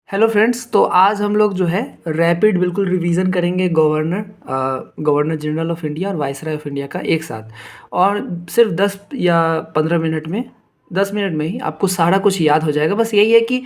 Hello friends. तो आज हम लोग जो है रैपिड बिल्कुल रिवीजन करेंगे गवर्नर जनरल ऑफ इंडिया और वाइसराय ऑफ इंडिया का एक साथ। और सिर्फ 10 या 15 मिनट में 10 मिनट में ही आपको सारा कुछ याद हो जाएगा। बस यही है कि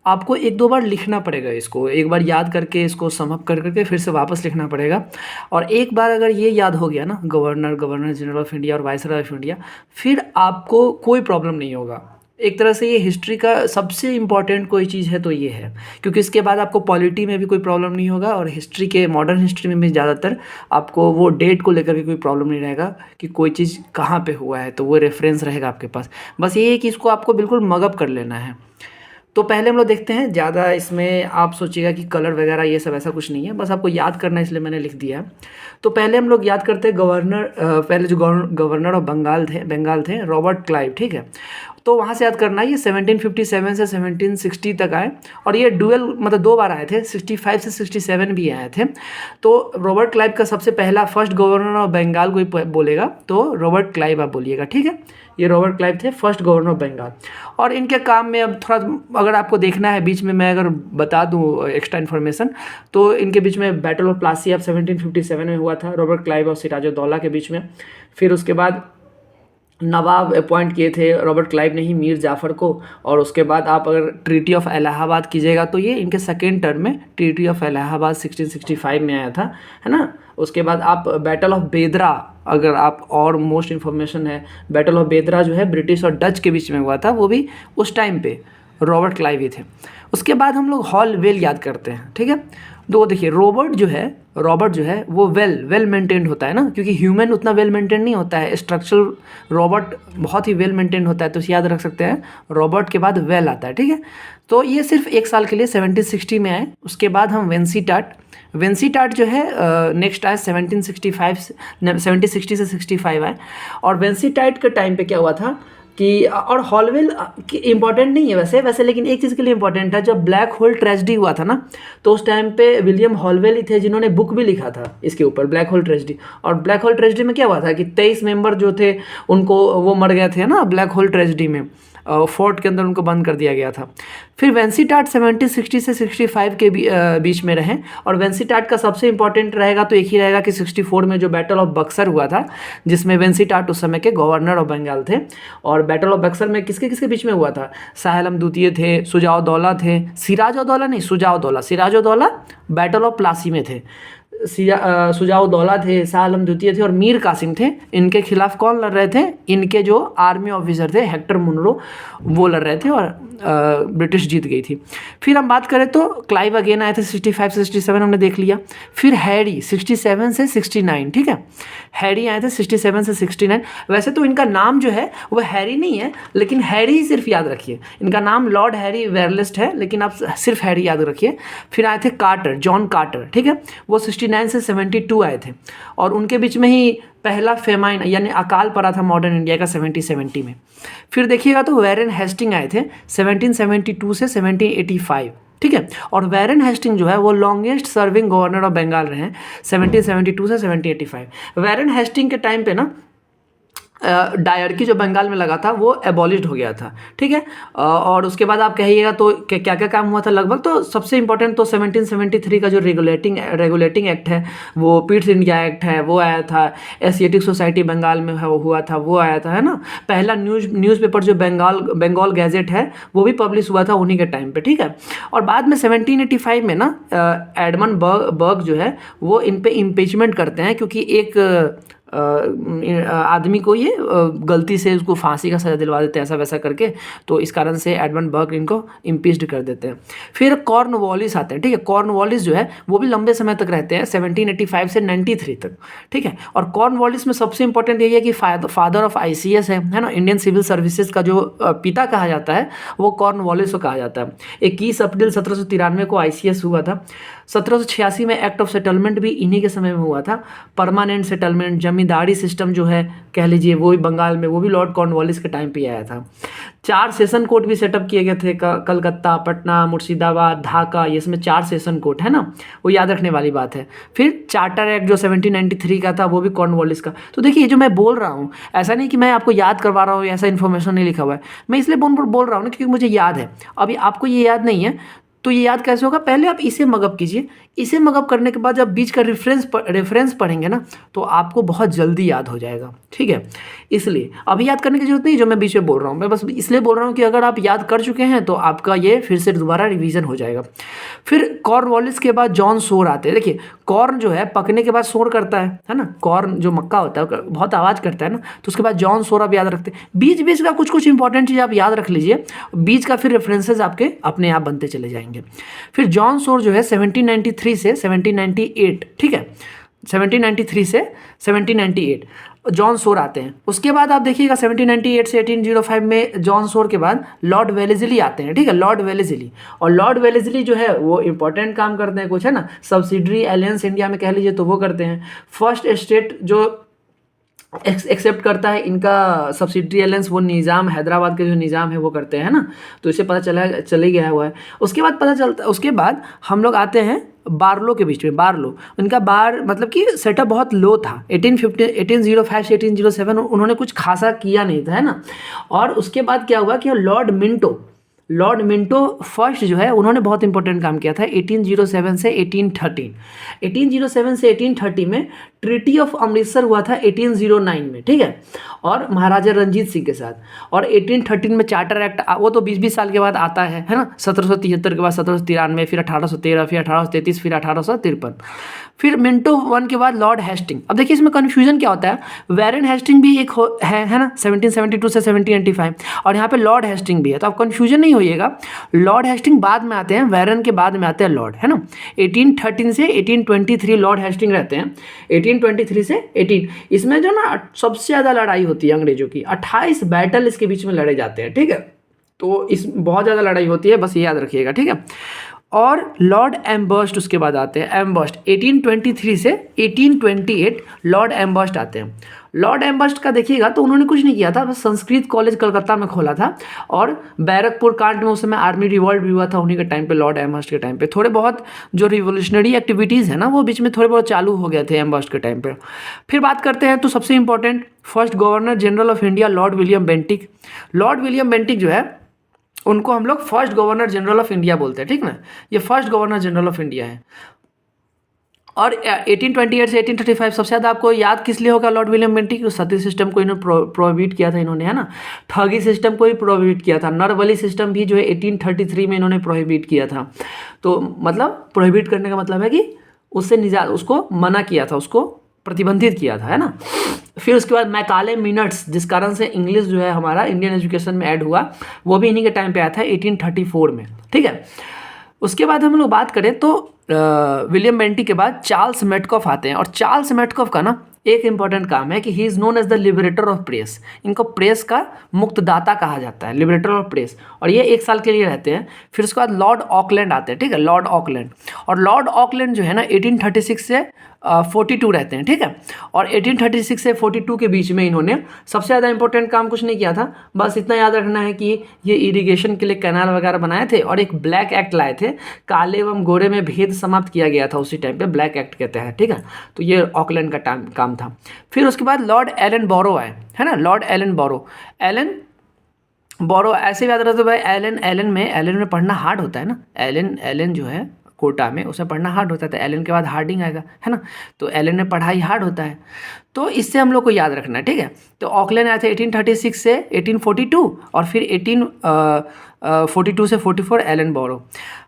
आपको एक दो बार लिखना पड़ेगा, इसको एक बार याद करके इसको सम अप कर करके फिर से वापस लिखना पड़ेगा। और एक बार अगर ये याद हो गया ना, गवर्नर जनरल ऑफ इंडिया और वाइसराय ऑफ इंडिया, फिर आपको कोई प्रॉब्लम नहीं होगा। एक तरह से ये हिस्ट्री का सबसे इम्पॉर्टेंट कोई चीज़ है तो ये है, क्योंकि इसके बाद आपको पॉलिटी में भी कोई प्रॉब्लम नहीं होगा और हिस्ट्री के मॉडर्न हिस्ट्री में भी ज़्यादातर आपको वो डेट को लेकर के कोई प्रॉब्लम नहीं रहेगा कि कोई चीज़ कहाँ पे हुआ है, तो वो रेफरेंस रहेगा आपके पास। बस ये है कि इसको आपको बिल्कुल मगअप कर लेना है। तो पहले हम लोग देखते हैं। ज़्यादा इसमें आप सोचिएगा कि कलर वगैरह ये सब ऐसा कुछ नहीं है, बस आपको याद करना है इसलिए मैंने लिख दिया है। तो पहले हम लोग याद करते हैं पहले जो गवर्नर ऑफ बंगाल थे रॉबर्ट क्लाइव, ठीक है। तो वहाँ से याद करना है, ये 1757 से 1760 तक आए और ये डुअल मतलब 2 बार आए थे, 65 से 67 भी आए थे। तो रॉबर्ट क्लाइव का सबसे पहला फर्स्ट गवर्नर ऑफ बंगाल कोई बोलेगा तो रॉबर्ट क्लाइव आप बोलिएगा, ठीक है। ये रॉबर्ट क्लाइव थे फर्स्ट गवर्नर ऑफ बंगाल। और इनके काम में अब थोड़ा अगर आपको देखना है, बीच में मैं अगर बता दूं एक्स्ट्रा इन्फॉर्मेशन, तो इनके बीच में बैटल ऑफ प्लासी अब 1757 में हुआ था, रॉबर्ट क्लाइव और सिराजुद्दौला के बीच में। फिर उसके बाद नवाब अपॉइंट किए थे रॉबर्ट क्लाइव ने ही मीर जाफ़र को। और उसके बाद आप अगर ट्रीटी ऑफ इलाहाबाद कीजिएगा तो ये इनके सेकेंड टर्म में ट्रीटी ऑफ इलाहाबाद 1665 में आया था, है ना। उसके बाद आप बैटल ऑफ बेदरा, अगर आप और मोस्ट इन्फॉर्मेशन है, बैटल ऑफ बेदरा जो है ब्रिटिश और डच के बीच में हुआ था, वो भी उस टाइम पे रॉबर्ट क्लाइव ही थे। उसके बाद हम लोग हॉल वेल याद करते हैं, ठीक है। तो देखिए रॉबर्ट जो है वो वेल मेंटेन्ड होता है ना, क्योंकि ह्यूमन उतना वेल मेंटेन नहीं होता है। स्ट्रक्चरल रॉबर्ट बहुत ही वेल मेंटेन होता है, तो याद रख सकते हैं रॉबर्ट के बाद वेल आता है, ठीक है। तो ये सिर्फ एक साल के लिए 1760 में आए। उसके बाद हम वेंसीटाट जो है नेक्स्ट आए 1760 से 65 आए। और वेंसीटाट के टाइम पे क्या हुआ था कि, और हॉलवेल इंपॉर्टेंट नहीं है वैसे, लेकिन एक चीज़ के लिए इंपॉर्टेंट है। जब ब्लैक होल ट्रेजेडी हुआ था ना, तो उस टाइम पे विलियम हॉलवेल ही थे जिन्होंने बुक भी लिखा था इसके ऊपर, ब्लैक होल ट्रेजेडी। और ब्लैक होल ट्रेजेडी में क्या हुआ था कि 23 मेंबर जो थे उनको वो मर गए थे ना ब्लैक होल ट्रेजेडी में, फोर्ट के अंदर उनको बंद कर दिया गया था। फिर वेंसीटाट 1760 से 65 के बीच में रहे। और वेंसीटाट का सबसे इंपॉर्टेंट रहेगा तो एक ही रहेगा कि 64 में जो बैटल ऑफ बक्सर हुआ था, जिसमें वेंसीटाट उस समय के गवर्नर ऑफ बंगाल थे। और बैटल ऑफ बक्सर में किसके किसके बीच में हुआ था? शाह आलम द्वितीय थे, सुजाउद्दौला थे, सिराजुद्दौला बैटल ऑफ प्लासी में थे। सुजाउद्दौला थे, शाह आलम द्वितीय थे और मीर कासिम थे। इनके खिलाफ कौन लड़ रहे थे? इनके जो आर्मी ऑफिसर थे हेक्टर मुनरो, वो लड़ रहे थे और ब्रिटिश जीत गई थी। फिर हम बात करें तो क्लाइव अगेन आए थे 65 से 67, हमने देख लिया। फिर हैरी 67 से 69, ठीक है। हैरी आए थे 67 से 69। वैसे तो इनका नाम जो है वो हैरी नहीं है, लेकिन हैरी ही सिर्फ याद रखिए। इनका नाम लॉर्ड हैरी वेरलिस्ट है, लेकिन आप सिर्फ हैरी याद रखिए। फिर आए थे जॉन कार्टर, ठीक है। वो 69 से 72 आए थे और उनके बीच में ही पहला फेमाइन यानी अकाल पड़ा था मॉडर्न इंडिया का 1770 में। फिर देखिएगा तो वैरन हेस्टिंग आए थे 1772 से 1785, ठीक है। और वैरन हेस्टिंग जो है वो longest serving governor of Bengal रहे हैं 1772 से 1785। वैरन हेस्टिंग के टाइम पे ना डायरकी जो बंगाल में लगा था वो एबॉलिश्ड हो गया था, ठीक है। और उसके बाद आप कहिएगा तो क्या क्या काम हुआ था लगभग, तो सबसे इंपॉर्टेंट तो 1773 का जो रेगुलेटिंग एक्ट है, वो पीट्स इंडिया एक्ट है, वो आया था। एशियाटिक सोसाइटी बंगाल में हुआ था, वो आया था, है ना। पहला न्यूज़पेपर जो बंगाल गैजेट है वो भी पब्लिश हुआ था उन्हीं के टाइम पे, ठीक है। और बाद में 1785 में ना एडमंड बर्ग जो है वो इन पे इम्पीचमेंट करते हैं, क्योंकि एक आदमी को ये गलती से उसको फांसी का सज़ा दिलवा देते हैं ऐसा वैसा करके, तो इस कारण से एडमंड बर्ग इनको इम्पीच्ड कर देते हैं। फिर कॉर्नवालिस आते हैं, ठीक है। कॉर्नवालिस जो है वो भी लंबे समय तक रहते हैं 1785 से 93 तक, ठीक है। और कॉर्नवालिस में सबसे इंपॉर्टेंट यही है कि फादर ऑफ ICS है ना, इंडियन सिविल सर्विसेज का जो पिता कहा जाता है वो कॉर्नवालिस को कहा जाता है। 21 अप्रैल 1793 को ICS हुआ था। 1786 में एक्ट ऑफ सेटलमेंट भी इन्हीं के समय में हुआ था। परमानेंट सेटलमेंट, जमींदारी सिस्टम जो है कह लीजिए वो भी बंगाल में, वो भी लॉर्ड कॉर्नवालिस के टाइम पे आया था। 4 सेशन कोर्ट भी सेटअप किए गए थे, कलकत्ता, पटना, मुर्शिदाबाद, ढाका, ये इसमें 4 सेशन कोर्ट है ना, वो याद रखने वाली बात है। फिर चार्टर एक्ट जो 1793 का था वो भी कॉर्नवालिस का। तो देखिए ये जो मैं बोल रहा हूँ, ऐसा नहीं कि मैं आपको याद करवा रहा हूँ, ऐसा इन्फॉर्मेशन नहीं लिखा हुआ है, मैं इसलिए बोल रहा हूँ ना क्योंकि मुझे याद है। अभी आपको ये याद नहीं है तो ये याद कैसे होगा, पहले आप इसे मगअप कीजिए, इसे मगअप करने के बाद जब बीच का रेफरेंस पढ़ेंगे ना तो आपको बहुत जल्दी याद हो जाएगा, ठीक है। इसलिए अभी याद करने की जरूरत नहीं जो मैं बीच में बोल रहा हूँ, मैं बस इसलिए बोल रहा हूँ कि अगर आप याद कर चुके हैं तो आपका ये फिर से दोबारा रिवीजन हो जाएगा। फिर कॉर्नवालिस के बाद जॉन सोर आते हैं। देखिए कॉर्न जो है पकने के बाद शोर करता है ना, कॉर्न जो मक्का होता है बहुत आवाज़ करता है ना, तो उसके बाद जॉन सोर आप याद रखते हैं। बीच बीच का कुछ कुछ इंपॉर्टेंट चीज़ आप याद रख लीजिए, बीच का फिर रेफरेंसेस आपके अपने आप बनते चले जाएंगे। फिर जॉन सोर जो है 1793 से 1798, ठीक है, 1793 से 1798 जॉन सोर आते हैं। उसके बाद आप देखिएगा 1798 से 1805 में जॉन सोर के बाद लॉर्ड वेलेस्ली आते हैं, ठीक है, लॉर्ड वेलेस्ली। और लॉर्ड वेलेस्ली जो है वो इंपॉर्टेंट काम करते हैं कुछ, है ना, सब्सिडरी अलायंस इंडिया में कह लीजिए तो वो करते हैं। फर्स्ट स्टेट जो एक्सेप्ट करता है इनका सब्सिडरी अलायंस, वो निज़ाम हैदराबाद के जो निज़ाम है वो करते हैं ना, तो इसे पता चले गया हुआ है। उसके बाद पता चलता है, उसके बाद हम लोग आते हैं बार्लो के बीच में। बार्लो, उनका मतलब कि सेटअप बहुत लो था। 1805 से 1807 उन्होंने कुछ खासा किया नहीं था, है ना। और उसके बाद क्या हुआ कि लॉर्ड मिंटो फर्स्ट जो है उन्होंने बहुत इंपॉर्टेंट काम किया था 1807 से 1813। 1807 से 1830 में ट्रीटी ऑफ अमृतसर हुआ था 1809 में, ठीक है, और महाराजा रंजीत सिंह के साथ। और 1813 में चार्टर एक्ट, वो तो 20-20 साल के बाद आता है ना, 1773 के बाद 1793, फिर 1813, फिर 1833, फिर 1853। फिर मिंटो वन के बाद लॉर्ड हेस्टिंग। अब देखिए इसमें कन्फ्यूजन क्या होता है, वैरन हेस्टिंग भी एक है ना 1772 से 1785, और यहाँ पे लॉर्ड हेस्टिंग भी है, तो आप कन्फ्यूजन नहीं होइएगा। लॉर्ड हेस्टिंग बाद में आते हैं, वैरन के बाद में आते हैं लॉर्ड, है ना। 1813 से 1823 लॉर्ड हेस्टिंग रहते हैं, 1823 से 18। इसमें जो ना सबसे ज़्यादा लड़ाई होती है अंग्रेजों की, 28 बैटल इसके बीच में लड़े जाते हैं, ठीक है, तो इस बहुत ज़्यादा लड़ाई होती है, बस ये याद रखिएगा, ठीक है। और लॉर्ड एम्बर्स्ट उसके बाद आते हैं, एम्बर्स्ट 1823 से 1828 लॉर्ड एम्बर्स्ट आते हैं। लॉर्ड एम्बर्स्ट का देखिएगा तो उन्होंने कुछ नहीं किया था, बस संस्कृत कॉलेज कलकत्ता में खोला था, और बैरकपुर कांड में उस समय आर्मी रिवॉल्ट भी हुआ था उन्हीं के टाइम पे, लॉर्ड एम्बर्स्ट के टाइम पे। थोड़े बहुत जो रिवोल्यूशनरी एक्टिविटीज़ है ना वो बीच में थोड़े बहुत चालू हो गए थे एम्बर्स्ट के टाइम पे। फिर बात करते हैं तो सबसे important first governor general of India Lord William Bentinck. Lord William Bentinck जो है उनको हम लोग first governor general of India बोलते हैं, ठीक ना, ये first governor general of India है। और 1828 से 1835 सबसे ज़्यादा आपको याद किस लिए होगा लॉर्ड विलियम बेंटिक, सती सिस्टम को इन्होंने प्रोहिबिट किया था इन्होंने, है ना, ठगी सिस्टम को भी प्रोहिबिट किया था, नरबली सिस्टम भी जो है 1833 में इन्होंने प्रोहिबिट किया था। तो मतलब प्रोहिबिट करने का मतलब है कि उससे निजात, उसको मना किया था, उसको प्रतिबंधित किया था, है ना। फिर उसके बाद मैकाले मिनट्स, जिस कारण से इंग्लिश जो है हमारा इंडियन एजुकेशन में ऐड हुआ, वो भी इन्हीं के टाइम पे आया था 1834 में, ठीक है। उसके बाद हम लोग बात करें तो विलियम बेंटिक के बाद चार्ल्स मेटकॉफ आते हैं, और चार्ल्स मेटकॉफ का ना एक इंपॉर्टेंट काम है कि he is known as the liberator of press. इनको प्रेस का मुक्तदाता कहा जाता है, लिबरेटर ऑफ प्रेस, और ये 1 साल के लिए रहते हैं। फिर उसके बाद लॉर्ड ऑकलैंड आते हैं, ठीक है, लॉर्ड ऑकलैंड। और लॉर्ड ऑकलैंड जो है ना 1836 से 42 रहते हैं, ठीक है। और 1836 से 42 के बीच में इन्होंने सबसे ज़्यादा इंपॉर्टेंट काम कुछ नहीं किया था, बस इतना याद रखना है कि ये इरिगेशन के लिए कैनाल वगैरह बनाए थे, और एक ब्लैक एक्ट लाए थे, काले एवं गोरे में भेद समाप्त किया गया था उसी टाइम पे, ब्लैक एक्ट कहते हैं, ठीक है। तो ये ऑकलैंड का काम था। फिर उसके बाद लॉर्ड एलन बोरो आए, है ना, लॉर्ड एलन बोरो ऐसे याद रखते भाई, एलन में पढ़ना हार्ड होता है ना, एलन जो है कोटा में उसे पढ़ना हार्ड होता है, तो एलन के बाद हार्डिंग आएगा, है ना, तो एलन में पढ़ाई हार्ड होता है, तो इससे हम लोग को याद रखना है, ठीक है। तो ऑकलैंड आए थे 1836 से 1842, और फिर 1842 से 44 एलन बोरो।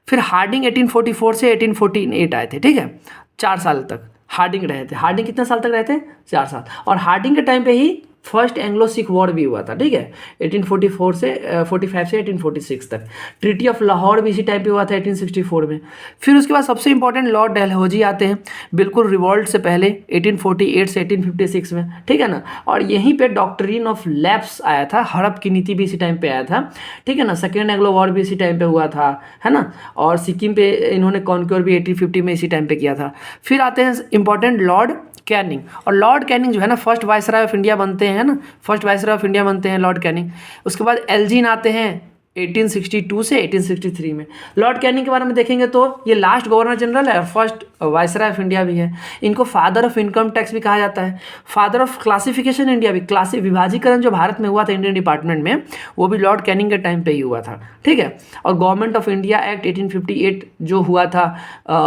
फिर हार्डिंग 1844 से 1848 आए थे, ठीक है, 4 साल तक हार्डिंग रहे थे। हार्डिंग कितने साल तक रहे थे? 4 साल। और हार्डिंग के टाइम पे ही फर्स्ट एंग्लो सिख वॉर भी हुआ था, ठीक है, 1844 से 45 से 1846 तक। ट्रीटी ऑफ लाहौर भी इसी टाइम पे हुआ था 1864 में। फिर उसके बाद सबसे इंपॉर्टेंट लॉर्ड डलहौजी आते हैं, बिल्कुल रिवॉल्ट से पहले 1848 से 1856 में, ठीक है ना। और यहीं पे डॉक्ट्रिन ऑफ लैप्स आया था, हड़प की नीति भी इसी टाइम पे आया था, ठीक है ना। सेकेंड एंग्लो वॉर भी इसी टाइम पे हुआ था, है ना। और सिक्किम पे इन्होंने कॉन्क्योर भी 1850 में इसी टाइम पे किया था। फिर आते हैं इंपॉर्टेंट लॉर्ड कैनिंग, और लॉर्ड कैनिंग जो है ना फर्स्ट वाइसराय ऑफ इंडिया बनते हैं ना, फर्स्ट वाइसराय ऑफ इंडिया बनते हैं लॉर्ड कैनिंग। उसके बाद एल्जिन आते हैं 1862 से 1863 में। लॉर्ड कैनिंग के बारे में देखेंगे तो ये लास्ट गवर्नर जनरल है और फर्स्ट वायसराय ऑफ इंडिया भी है। इनको फादर ऑफ इनकम टैक्स भी कहा जाता है, फादर ऑफ क्लासिफिकेशन इंडिया भी। क्लासी विभाजीकरण जो भारत में हुआ था इंडियन डिपार्टमेंट में, वो भी लॉर्ड कैनिंग के टाइम पे ही हुआ था, ठीक है। और गवर्नमेंट ऑफ इंडिया एक्ट 1858 जो हुआ था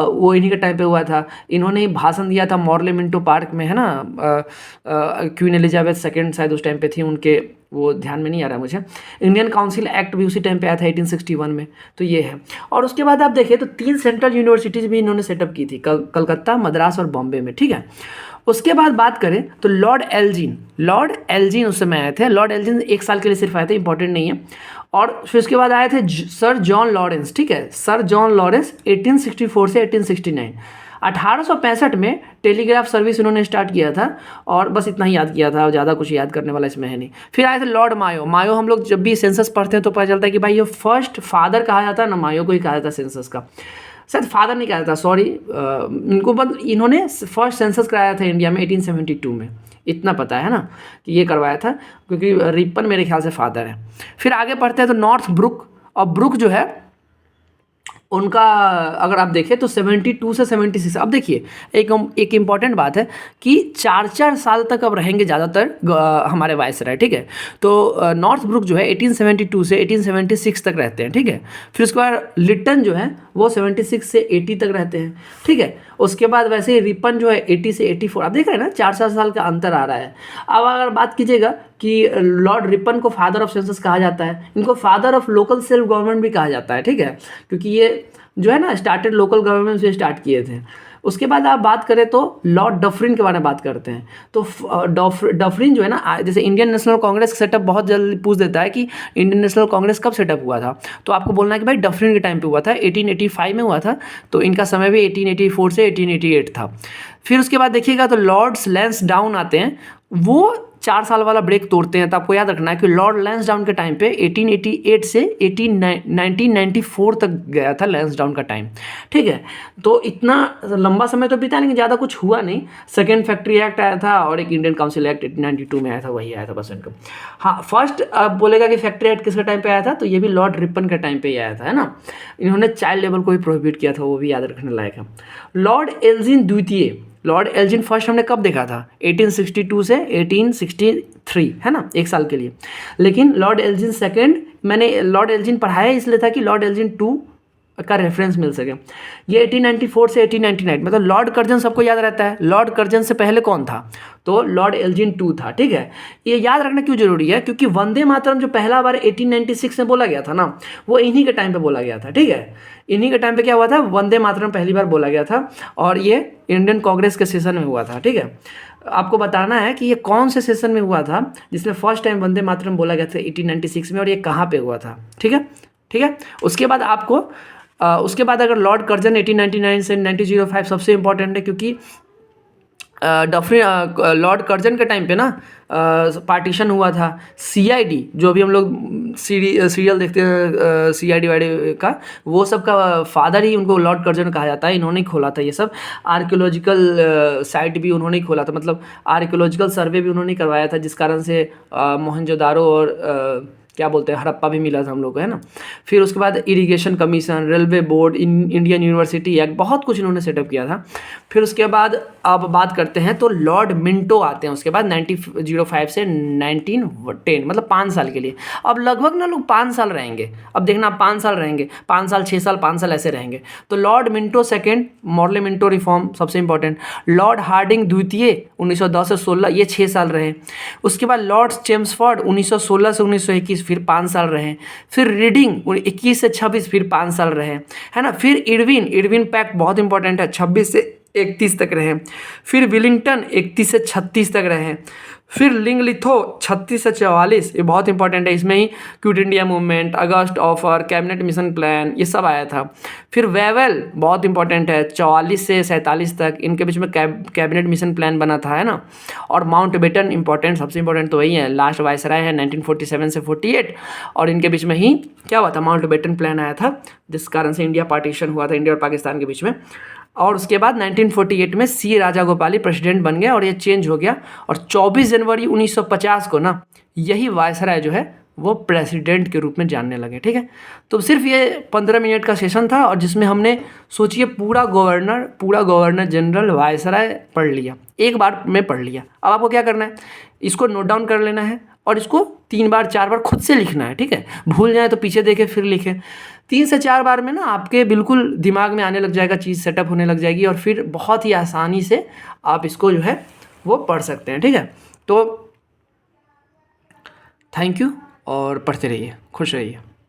वो इन्हीं के टाइम पे हुआ था। इन्होंने ही भाषण दिया था मॉर्ले मिंटो पार्क में, है ना। क्वीन एलिजाबेथ सेकेंड शायद उस टाइम पे थी उनके, वो ध्यान में नहीं आ रहा मुझे। इंडियन काउंसिल एक्ट भी उसी टाइम पे आया था 1861 में, तो ये है। और उसके बाद आप देखिए तो 3 सेंट्रल यूनिवर्सिटीज़ भी इन्होंने सेटअप की थी, कलकत्ता, मद्रास और बॉम्बे में, ठीक है। उसके बाद बात करें तो लॉर्ड एल्जिन उस समय आए थे। लॉर्ड एल्जिन 1 साल के लिए सिर्फ आए थे, इंपॉर्टेंट नहीं है। और फिर उसके बाद आए थे सर जॉन लॉरेंस, ठीक है, सर जॉन लॉरेंस 1864 से 1869। 1865 में टेलीग्राफ सर्विस उन्होंने स्टार्ट किया था, और बस इतना ही याद किया था, ज़्यादा कुछ याद करने वाला इसमें है नहीं। फिर आए थे लॉर्ड मायो। हम लोग जब भी सेंसस पढ़ते हैं तो पता चलता है कि भाई ये फर्स्ट फादर कहा जाता है ना, मायो को ही कहा जाता है सेंसस का। शायद फादर नहीं कहा जाता, सॉरी, इनको बस इन्होंने फर्स्ट सेंसस कराया था इंडिया में 1872 में, इतना पता है ना कि ये करवाया था, क्योंकि रिपन मेरे ख्याल से फादर है। फिर आगे पढ़ते हैं तो नॉर्थ ब्रुक, और ब्रुक जो है उनका अगर आप देखें तो 72 से 76। अब देखिए एक इम्पॉर्टेंट बात है कि 4 साल तक अब रहेंगे ज़्यादातर हमारे वायसराय, ठीक है। तो नॉर्थ ब्रुक जो है 1872 से 1876 तक रहते हैं, ठीक है। फिर उसके बाद लिटन जो है वो 76 से 80 तक रहते हैं, ठीक है। उसके बाद वैसे ही रिपन जो है 80 से 84। आप देख रहे हैं ना 4 साल का अंतर आ रहा है। अब अगर बात कीजिएगा कि लॉर्ड रिपन को फादर ऑफ सेंसस कहा जाता है, इनको father of local self government भी कहा जाता है, ठीक है, क्योंकि ये जो है ना स्टार्टेड लोकल गवर्नमेंट से स्टार्ट किए थे। उसके बाद आप बात करें तो लॉर्ड डफरिन के बारे में बात करते हैं। तो डफरिन जो है ना, जैसे इंडियन नेशनल कांग्रेस सेटअप बहुत जल्दी पूछ देता है कि इंडियन नेशनल कांग्रेस कब सेटअप हुआ था, तो आपको बोलना है कि भाई डफरिन के टाइम पे हुआ था, 1885 में हुआ था। तो इनका समय भी 1884 से 1888 था। फिर उसके बाद देखिएगा तो लॉर्ड्स लैंसडाउन आते हैं, वो 4 साल वाला ब्रेक तोड़ते हैं। तो आपको याद रखना है कि लॉर्ड लैंसडाउन के टाइम पे 1888 से 1994 तक गया था लैंसडाउन का टाइम, ठीक है। तो इतना लंबा समय तो बीता, लेकिन ज़्यादा कुछ हुआ नहीं। सेकेंड फैक्ट्री एक्ट आया था और एक इंडियन काउंसिल एक्ट 1892 में आया था, वही आया था बस इनका। हाँ, फर्स्ट बोलेगा कि फैक्ट्री एक्ट किसके टाइम पे आया था, तो ये भी लॉर्ड रिपन के टाइम पे ही आया था, है ना। इन्होंने चाइल्ड लेबर को भी प्रोहिबिट किया था, वो भी याद रखने लायक है। लॉर्ड एल्जिन फर्स्ट हमने कब देखा था, 1862 से 1863, है ना, 1 साल के लिए। लेकिन लॉर्ड एल्जिन सेकेंड, मैंने लॉर्ड एल्जिन पढ़ाया इसलिए था कि लॉर्ड एल्जिन 2 का रेफरेंस मिल सके। ये 1894 से 1899, मतलब लॉर्ड कर्जन सबको याद रहता है। लॉर्ड कर्जन से पहले कौन था, तो लॉर्ड एल्जिन 2 था, ठीक है। ये याद रखना क्यों जरूरी है, क्योंकि वंदे मातरम जो पहला बार 1896 में बोला गया था ना, वो इन्हीं के टाइम पे बोला गया था, ठीक है। इन्हीं के टाइम पे क्या हुआ था, वंदे मातरम पहली बार बोला गया था, और ये इंडियन कांग्रेस के सेशन में हुआ था, ठीक है। आपको बताना है कि ये कौन से सेशन में हुआ था जिसमें फर्स्ट टाइम वंदे मातरम बोला गया था 1896 में, और ये कहाँ पे हुआ था, ठीक है, ठीक है। उसके बाद आपको उसके बाद अगर लॉर्ड कर्जन 1899 से 1905 सबसे इंपॉर्टेंट है, क्योंकि लॉर्ड कर्जन के टाइम पे ना पार्टीशन हुआ था। CID जो भी हम लोग सीरियल देखते हैं CID वाइडी का, वो सब का फादर ही उनको लॉर्ड कर्जन कहा जाता है। इन्होंने ही खोला था ये सब। आर्कियोलॉजिकल साइट भी उन्होंने ही खोला था, मतलब आर्कियोलॉजिकल सर्वे भी उन्होंने करवाया था, जिस कारण से मोहनजोदारो और क्या बोलते हैं हड़प्पा भी मिला था हम लोग को, है ना। फिर उसके बाद irrigation commission, railway board, Indian university act, बहुत कुछ इन्होंने सेटअप किया था। फिर उसके बाद अब बात करते हैं तो लॉर्ड मिंटो आते हैं उसके बाद 1905 से 1910, मतलब 5 साल के लिए। अब लगभग ना लोग 5 साल रहेंगे, अब देखना 5 साल रहेंगे, 5 साल 6 साल 5 साल ऐसे रहेंगे। तो Lord Minto second, Morley Minto reform सबसे इंपॉर्टेंट। लॉर्ड हार्डिंग द्वितीय 1910 से 16, ये 6 साल रहे। उसके बाद लॉर्ड चेम्सफोर्ड 1916 से 1921, फिर 5 साल रहे। फिर रीडिंग 21 से 26, फिर 5 साल रहे, है ना। फिर इरविन पैक्ट बहुत इंपॉर्टेंट है, 26 से 31 तक रहे। फिर विलिंगटन 31 से 36 तक रहे। फिर लिंगलिथो 36 से 44, ये बहुत इंपॉर्टेंट है, इसमें ही क्विट इंडिया मूवमेंट, अगस्त ऑफर, कैबिनेट मिशन प्लान, ये सब आया था। फिर वेवेल बहुत इंपॉर्टेंट है, 44 से 47 तक, इनके बीच में कैबिनेट मिशन प्लान बना था, है ना। और माउंटबेटन इंपॉर्टेंट, सबसे इंपॉर्टेंट तो वही है, लास्ट वायसराय है 1947 से 48, और इनके बीच में ही क्या हुआ था, माउंटबेटन प्लान आया था, जिस कारण से इंडिया पार्टीशन हुआ था, इंडिया और पाकिस्तान के बीच में। और उसके बाद 1948 में C राजागोपाली प्रेसिडेंट बन गया, और ये चेंज हो गया। और 24 जनवरी 1950 को ना यही वायसराय जो है वो प्रेसिडेंट के रूप में जानने लगे। ठीक है, तो सिर्फ ये 15 मिनट का सेशन था और जिसमें हमने सोचिए पूरा गवर्नर जनरल वायसराय पढ़ लिया, एक बार में पढ़ लिया। अब आपको क्या करना है, इसको नोट डाउन कर लेना है और इसको 3 बार 4 बार खुद से लिखना है। ठीक है, भूल जाए तो पीछे देखे फिर लिखें। 3 से 4 बार में ना आपके बिल्कुल दिमाग में आने लग जाएगा, चीज़ सेटअप होने लग जाएगी और फिर बहुत ही आसानी से आप इसको जो है वो पढ़ सकते हैं। ठीक है, तो थैंक यू और पढ़ते रहिए, खुश रहिए।